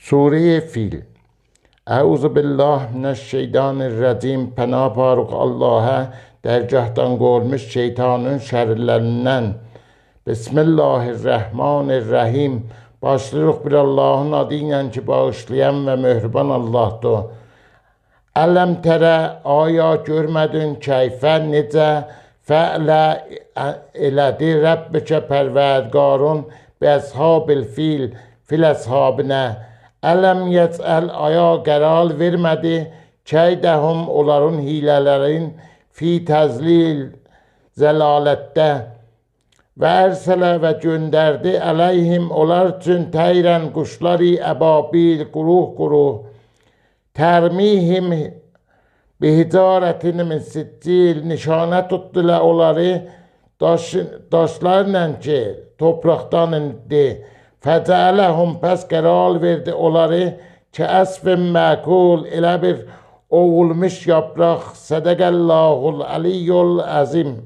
Sure-i Fil. Euzubillahimineşşeytanirracim. Pənah barıq Allah'a dərgahdan qolmuş şeytanın şərlərindən. Bismillahirrahmanirrahim. Başlayırıq bir Allahın adı ilə ki, bağışlayan və möhriban Allahdır. Ələm tərə, aya görmədin keyfə necə fə'lə elədi Rəbbikə pərvərdigarın bi əshabil fil, fil əshabinə. Ələm yecəl, aya qərar vermədi keydəhum, onların hilələrin fi təzlil, zəlalətdə. Və ərsələ və göndərdi əleyhim, onlar üçün təyrən quşları əbabil, quruh, tərmihim bihicarətin min siccil, nişanə tutdular onları daşlarla ki, topraqdan indi. Fəcələhum, pəs qərar verdi onları ki, əsfin məkul, elə bir ovulmuş yapraq. Sədəqəllahul əliyyul əzim.